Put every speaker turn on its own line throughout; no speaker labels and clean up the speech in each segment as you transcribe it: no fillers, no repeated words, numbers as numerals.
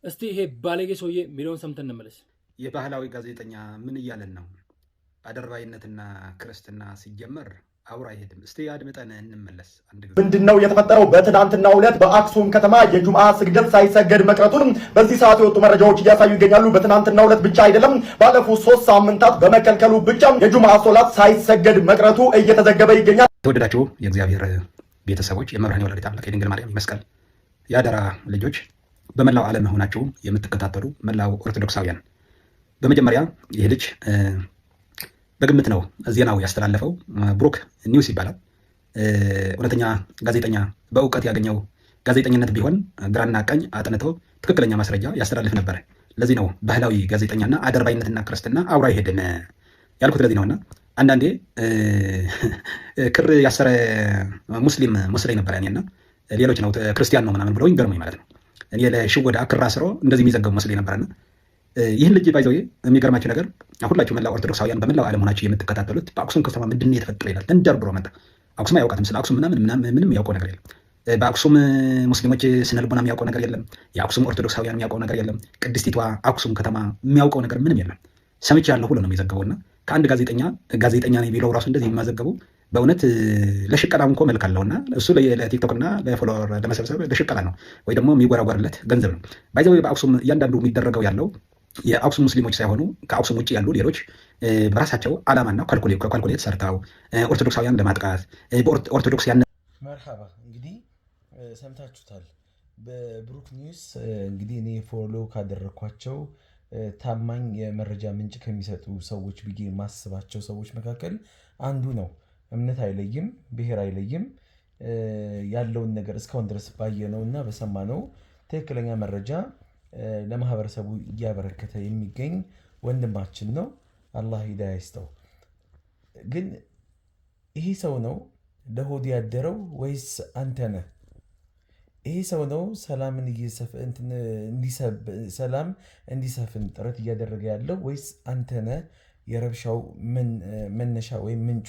እስቲ ይሄ ባለጌ ሰውዬ የሚለውን ሰምተን እንመለስ።
የባህላዊ ጋዜጠኛ ምን እያለን ነው? አደርባይነትና ክርስትና ሲጀመር አብሮ አይሄድም። እስቲ አድምጠን እንመለስ።
ምንድነው የተፈጠረው? በትናንትናው ዕለት በአክሱም ከተማ የጁምዓ ስግደት ሳይሰገድ መቅረቱን በዚህ ሰዓት የወጡ መረጃዎች እያሳዩ ይገኛሉ። በትናንትናው ዕለት ብቻ አይደለም፣ ባለፉት 3 ሳምንታት በመከልከሉ ብቻ የጁምዓ ሶላት ሳይሰገድ መቅረቱ እየተዘገበ ይገኛል።
ተወደዳችሁ የእግዚአብሔር ቤተሰቦች፣ የመብርሃን የወላዲተ አምላክ የድንግል ማርያም መስቀል የአደራ ልጆች በመላው ዓለም ሆናችሁ የምትከታተሉ መላው ኦርቶዶክሳውያን፣ በመጀመሪያ ይህ ልጅ በግምት ነው ዜናው ያስተላለፈው። ብሩክ ኒውስ ይባላል። እውነተኛ ጋዜጠኛ በእውቀት ያገኘው ጋዜጠኝነት ቢሆን ግራና ቀኝ አጥንቶ ትክክለኛ ማስረጃ ያስተላልፍ ነበር። ለዚህ ነው ባህላዊ ጋዜጠኛና አደርባይነትና ክርስትና አብሮ አይሄድም ያልኩት። ለዚህ ነውና አንዳንዴ ክር ያሰረ ሙስሊም መስለኝ ነበር ያኔና ሌሎች ነው ክርስቲያን ነው ምናምን ብለው ይገርመኝ ማለት ነው። እኔ ለሽወዳ ክር አስሮ እንደዚህ የሚዘገቡ መስለኝ ነበርና ይህን ልጅ ባይዘው የሚገርማችሁ ነገር ሁላችሁ መላው ኦርቶዶክሳውያን በመላው ዓለም ሆናችሁ የምትከታተሉት በአክሱም ከተማ ምንድን ነው የተፈጠረ ይላል። ተንደርድሮ መጣ። አክሱም አያውቃትም። ስለ አክሱም ምንም ያውቀው ነገር የለም። በአክሱም ሙስሊሞች ስነ ልቦና የሚያውቀው ነገር የለም። የአክሱም ኦርቶዶክሳውያን የሚያውቀው ነገር የለም። ቅድስቲቷ አክሱም ከተማ የሚያውቀው ነገር ምንም የለም። ሰምቼ ያለሁ ሁሉ ነው የሚዘገበውና ከአንድ ጋዜጠኛ ነው ቢለው ራሱ እንደዚህ የማዘገቡ በእውነት ለሽቀላም እኮ መልክ አለውና እሱ ለቲክቶክ እና ለፎሎወር ለመሰብሰብ ለሽቀላ ነው ወይ ደግሞ የሚጎራጓርለት ገንዘብ ነው። ባይዘው በአክሱም እያንዳንዱ የሚደረገው ያለው የአክሱም ሙስሊሞች ሳይሆኑ ከአክሱም ውጭ ያሉ ሌሎች በራሳቸው ዓላማና ካልኩሌት ሰርተው ኦርቶዶክሳውያን ለማጥቃት በኦርቶዶክስ ያን
መርሐባ። እንግዲህ ሰምታችሁታል። በብሩክ ኒውስ እንግዲህ እኔ ፎሎ ካደረኳቸው ታማኝ የመረጃ ምንጭ ከሚሰጡ ሰዎች ብዬ የማስባቸው ሰዎች መካከል አንዱ ነው። እምነት አይለይም፣ ብሔር አይለይም። ያለውን ነገር እስካሁን ድረስ ባየነው እና በሰማነው ትክክለኛ መረጃ ለማህበረሰቡ እያበረከተ የሚገኝ ወንድማችን ነው። አላህ ሂዳያ ይስጠው። ግን ይሄ ሰው ነው ለሆድ ያደረው ወይስ አንተ ነህ? ይሄ ሰው ነው ሰላም እንዲሰፍን ጥረት እያደረገ ያለው ወይስ አንተ ነህ? የረብሻው መነሻ ወይም ምንጩ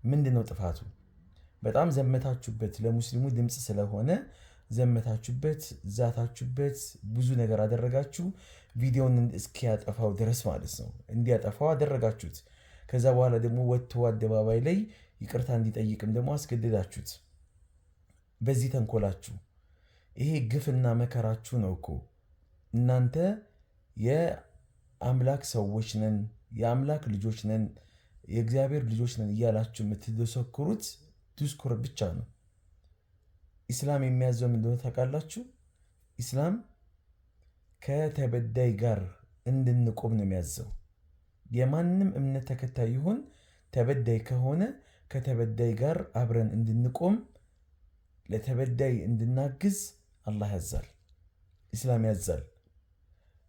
ምንድን ነው? ጥፋቱ በጣም ዘመታችሁበት፣ ለሙስሊሙ ድምፅ ስለሆነ ዘመታችሁበት፣ ዛታችሁበት፣ ብዙ ነገር አደረጋችሁ። ቪዲዮውን እስኪያጠፋው ድረስ ማለት ነው እንዲያጠፋው አደረጋችሁት። ከዛ በኋላ ደግሞ ወጥቶ አደባባይ ላይ ይቅርታ እንዲጠይቅም ደግሞ አስገድዳችሁት። በዚህ ተንኮላችሁ ይሄ ግፍና መከራችሁ ነው እኮ እናንተ የአምላክ ሰዎች ነን፣ የአምላክ ልጆች ነን፣ የእግዚአብሔር ልጆች ነን እያላችሁ የምትደሰኩሩት ዲስኩር ብቻ ነው። ኢስላም የሚያዘው ምንድነው ታውቃላችሁ? ኢስላም ከተበዳይ ጋር እንድንቆም ነው የሚያዘው። የማንም እምነት ተከታይ ይሁን ተበዳይ ከሆነ ከተበዳይ ጋር አብረን እንድንቆም፣ ለተበዳይ እንድናግዝ አላህ ያዛል፣ ኢስላም ያዛል።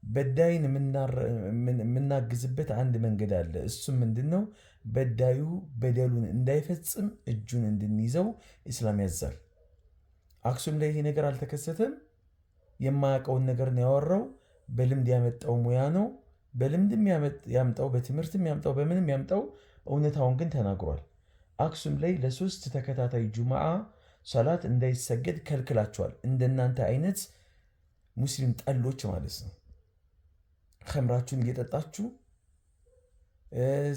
በዳይን የምናግዝበት አንድ መንገድ አለ። እሱም ምንድነው? በዳዩ በደሉን እንዳይፈጽም እጁን እንድንይዘው ኢስላም ያዛል። አክሱም ላይ ይሄ ነገር አልተከሰተም። የማያውቀውን ነገር ነው ያወራው። በልምድ ያመጣው ሙያ ነው። በልምድም ያምጣው፣ በትምህርትም ያምጣው፣ በምንም ያምጣው፣ እውነታውን ግን ተናግሯል። አክሱም ላይ ለ3 ተከታታይ ጁምዓ ሰላት እንዳይሰገድ ከልክላቸዋል። እንደናንተ አይነት ሙስሊም ጠሎች ማለት ነው። ኸምራችሁን እየጠጣችሁ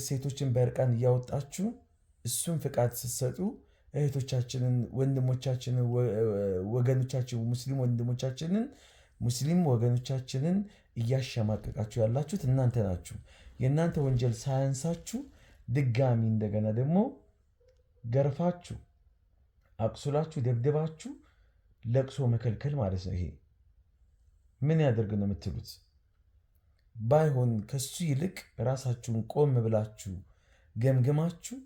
ሴቶችን በእርቃን እያወጣችሁ እሱን ፍቃድ ስትሰጡ እህቶቻችንን፣ ወንድሞቻችንን፣ ሙስሊም ወገኖቻችንን እያሸማቀቃችሁ ያላችሁት እናንተ ናችሁ። የእናንተ ወንጀል ሳያንሳችሁ ድጋሚ እንደገና ደግሞ ገርፋችሁ፣ አቁስላችሁ፣ ደብድባችሁ ለቅሶ መከልከል ማለት ነው። ይሄ ምን ያደርግ ነው የምትሉት? ባይሆን ከሱ ይልቅ ራሳችሁን ቆም ብላችሁ ገምግማችሁ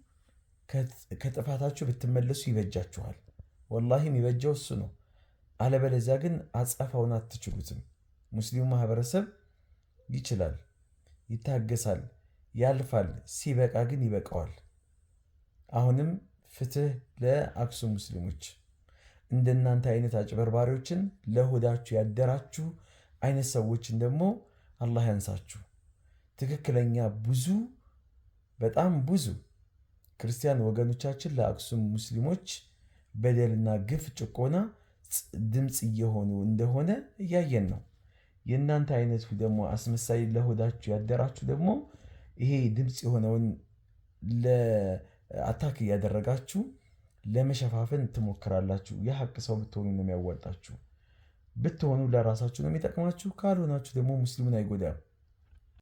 ከጥፋታችሁ ብትመለሱ ይበጃችኋል። ወላሂ የሚበጃው እሱ ነው። አለበለዚያ ግን አጸፋውን አትችሉትም። ሙስሊሙ ማህበረሰብ ይችላል፣ ይታገሳል፣ ያልፋል። ሲበቃ ግን ይበቃዋል። አሁንም ፍትህ ለአክሱም ሙስሊሞች። እንደናንተ አይነት አጭበርባሪዎችን፣ ለሆዳችሁ ያደራችሁ አይነት ሰዎችን ደግሞ አላህ ያንሳችሁ። ትክክለኛ በጣም ብዙ ክርስቲያን ወገኖቻችን ለአክሱም ሙስሊሞች በደልና ግፍ፣ ጭቆና ድምፅ እየሆኑ እንደሆነ እያየን ነው። የእናንተ አይነቱ ደግሞ አስመሳይ ለሆዳችሁ ያደራችሁ ደግሞ ይሄ ድምፅ የሆነውን ለአታክ እያደረጋችሁ ለመሸፋፈን ትሞክራላችሁ። የሐቅ ሰው ብትሆኑ ነው የሚያዋጣችሁ። ብትሆኑ ለራሳችሁ ነው የሚጠቅማችሁ። ካልሆናችሁ ደግሞ ሙስሊሙን አይጎዳም።